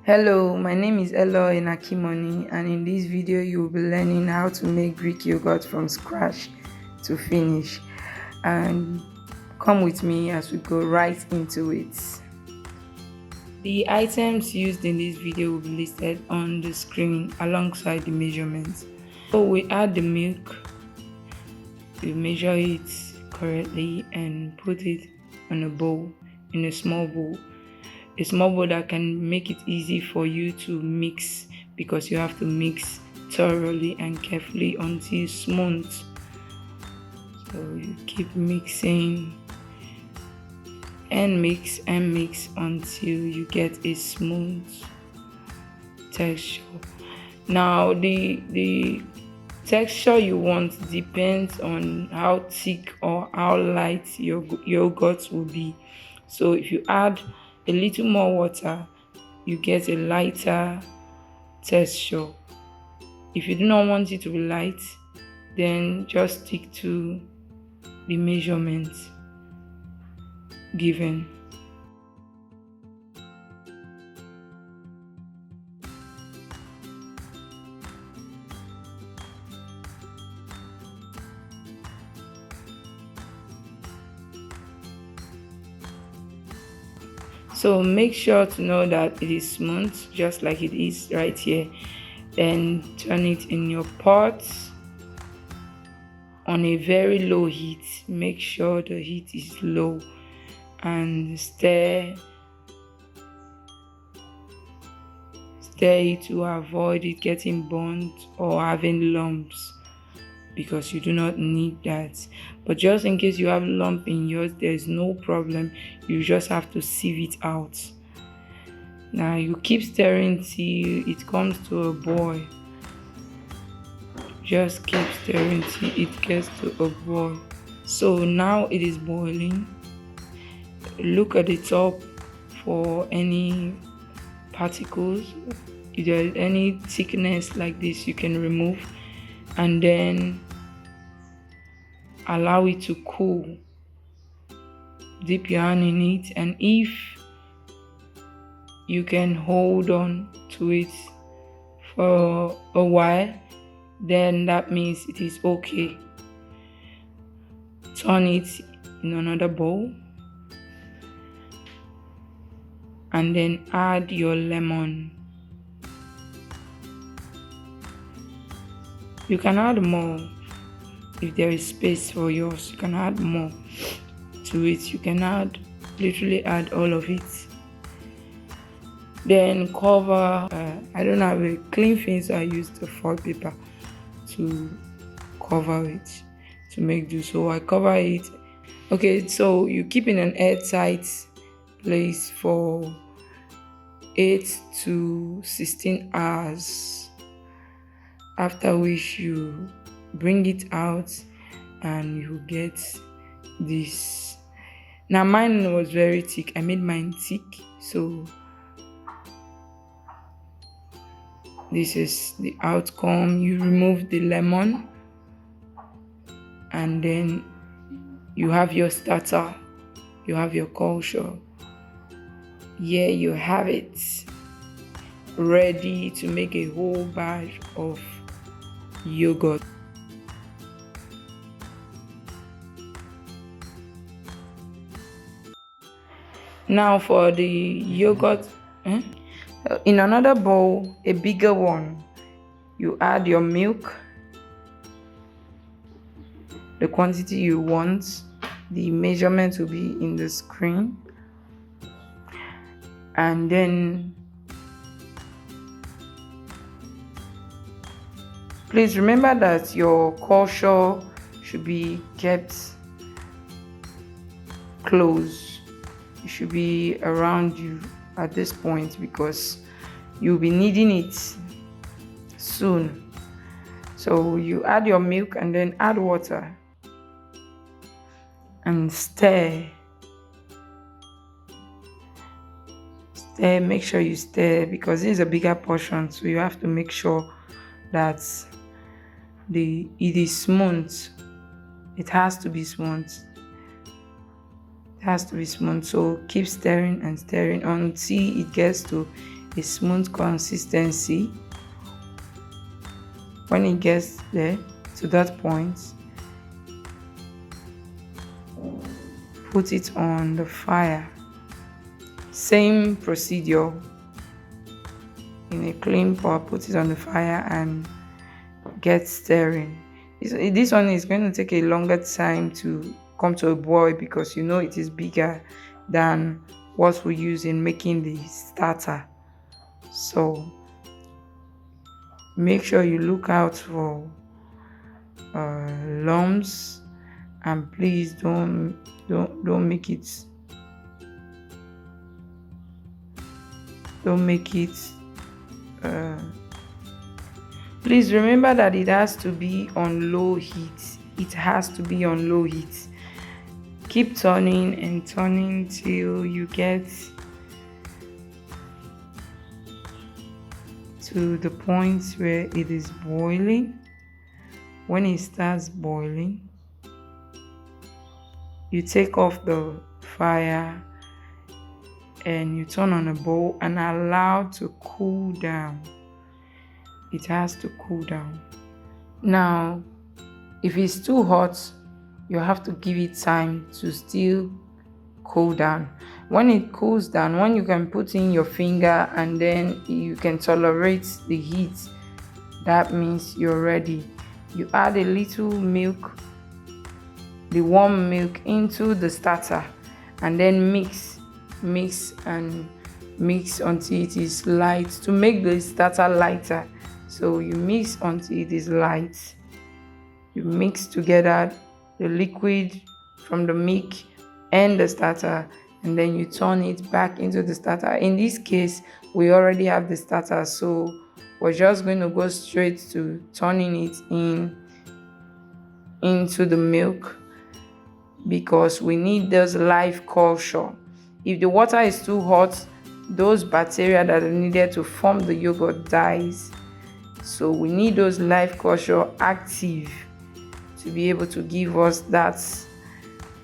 Hello, my name is Eloy Nakimoni, and in this video you will be learning how to make Greek yogurt from scratch to finish. And come with me as we go right into it. The items used in this video will be listed on the screen alongside the measurements. So we add the milk, we measure it correctly and put it on a bowl, in a small bowl. A small bowl that can make it easy for you to mix, because you have to mix thoroughly and carefully until smooth. So you keep mixing and mix until you get a smooth texture. Now the texture you want depends on how thick or how light your yogurt will be. So if you add a little more water, you get a lighter texture. If you do not want it to be light, then just stick to the measurements given. So make sure to know that it is smooth, just like it is right here. Then turn it in your pot on a very low heat. Make sure the heat is low and stir it to avoid it getting burnt or having lumps, because you do not need that. But just in case you have lump in yours, there's no problem. You just have to sieve it out. Now you keep stirring till it comes to a boil. Just keep stirring till it gets to a boil. So now it is boiling. Look at the top for any particles. If there is any thickness like this, you can remove, and then allow it to cool. Dip your hand in it, and if you can hold on to it for a while, then that means it is okay. Turn it in another bowl and then add your lemon. You can add more. If there is space for yours, you can add more to it. You can literally add all of it. Then cover. I don't have a clean film, so I used a foil paper to cover it to make do. So I cover it. Okay, so you keep in an airtight place for 8 to 16 hours. After which you bring it out and you get this. Now mine was very thick. I made mine thick, so this is the outcome. You remove the lemon and then you have your starter, you have your culture. Here you have it, ready to make a whole batch of yogurt. Now for the yogurt, in another bowl, a bigger one, you add your milk, the quantity you want. The measurement will be in the screen. And then please remember that your culture should be kept close. It should be around you at this point, because you'll be needing it soon. So you add your milk and then add water and stir. Make sure you stir, because this is a bigger portion, so you have to make sure that it is smooth. It has to be smooth. So keep stirring and stirring until it gets to a smooth consistency. When it gets there to that point, put it on the fire. Same procedure. In a clean pot, put it on the fire and get stirring. This one is going to take a longer time to come to a boil because it is bigger than what we use in making the starter. So make sure you look out for lumps, and please don't make it please remember that it has to be on low heat. It has to be on low heat. Keep turning and turning till you get to the point where it is boiling. When it starts boiling, you take off the fire and you turn on a bowl and allow to cool down. It has to cool down. Now, if it's too hot, you have to give it time to still cool down. When it cools down, when you can put in your finger and then you can tolerate the heat, that means you're ready. You add a little milk, the warm milk, into the starter and then mix until it is light, to make the starter lighter. So you mix until it is light. You mix together the liquid from the milk and the starter, and then you turn it back into the starter. In this case, we already have the starter, so we're just going to go straight to turning it into the milk because we need those live culture. If the water is too hot, those bacteria that are needed to form the yogurt dies. So we need those live culture active to be able to give us that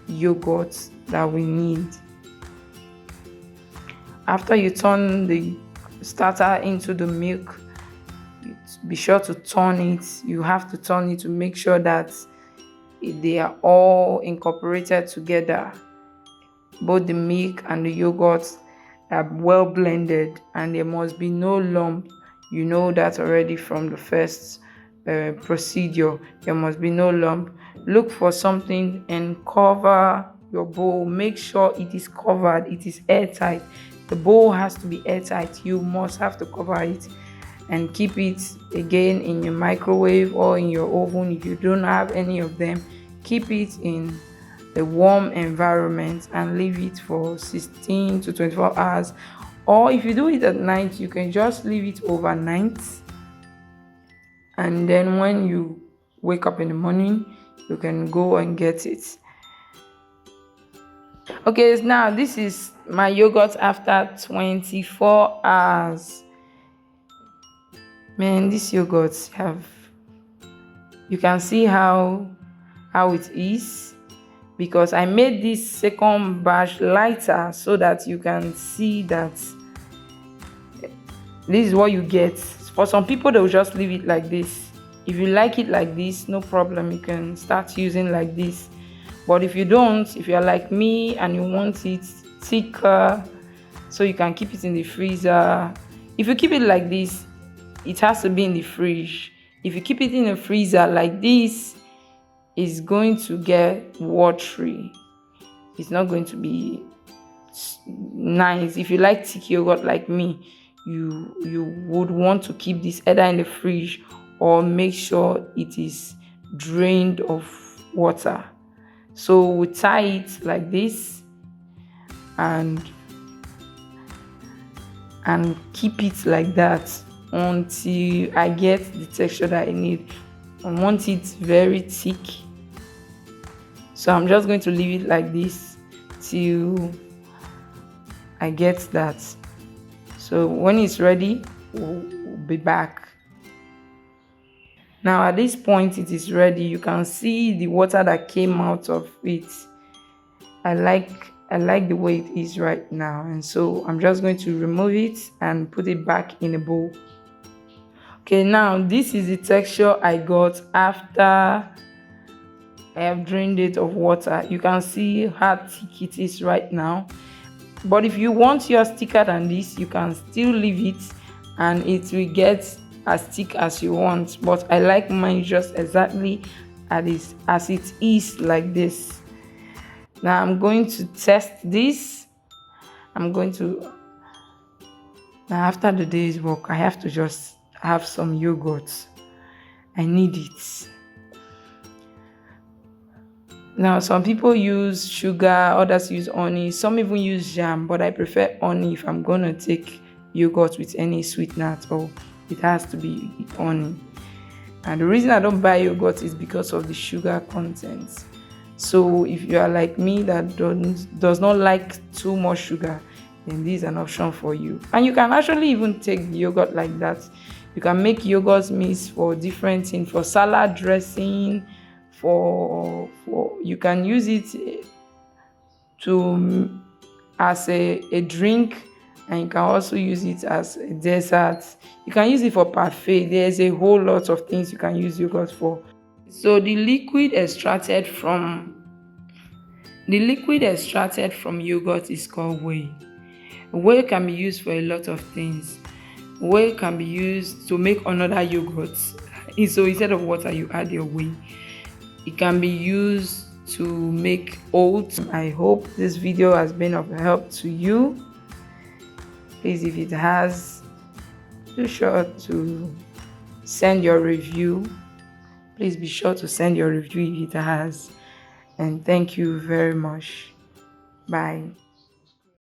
yogurt that we need. After you turn the starter into the milk, be sure to turn it. You have to turn it to make sure that they are all incorporated together. Both the milk and the yogurt are well blended and there must be no lump. You know that already from the first procedure. There must be no lump. Look for something and cover your bowl. Make sure it is covered. It is airtight. The bowl has to be airtight. You must have to cover it and keep it again in your microwave or in your oven. If you don't have any of them, keep it in a warm environment and leave it for 16 to 24 hours. Or if you do it at night, you can just leave it overnight, and then when you wake up in the morning, you can go and get it. Okay, now this is my yogurt after 24 hours. Man, these yogurts you can see how it is, because I made this second batch lighter so that you can see that this is what you get. For some people, they will just leave it like this. If you like it like this, no problem, you can start using like this. But if you don't, if you're like me and you want it thicker so you can keep it in the freezer, if you keep it like this, it has to be in the fridge. If you keep it in the freezer like this, it's going to get watery. It's not going to be nice. If you like thick yogurt like me, you would want to keep this either in the fridge or make sure it is drained of water. So we tie it like this and keep it like that until I get the texture that I need. I want it very thick, so I'm just going to leave it like this till I get that. So when it's ready, we'll be back. Now at this point it is ready. You can see the water that came out of it. I like I like the way it is right now, and so I'm just going to remove it and put it back in a bowl. Okay, now this is the texture I got after I have drained it of water. You can see how thick it is right now. But if you want yours thicker than this, you can still leave it and it will get as thick as you want. But I like mine just exactly as it is, like this. Now I'm going to test this. Now after the day's work, I have to just have some yogurt. I need it. Now, some people use sugar, others use honey, some even use jam, but I prefer honey if I'm gonna take yogurt with any sweetener at all. It has to be honey. And the reason I don't buy yogurt is because of the sugar content. So if you are like me that does not like too much sugar, then this is an option for you. And you can actually even take the yogurt like that. You can make yogurt mix for different things, for salad dressing, for you can use it to as a drink, and you can also use it as a dessert. You can use it for parfait. There's a whole lot of things you can use yogurt for. So the liquid extracted from yogurt is called whey. Whey can be used for a lot of things. Whey can be used to make another yogurt. So instead of water, you add your whey. It can be used to make oats. I hope this video has been of help to you. Please, if it has, be sure to send your review. Please be sure to send your review if it has. And thank you very much. Bye.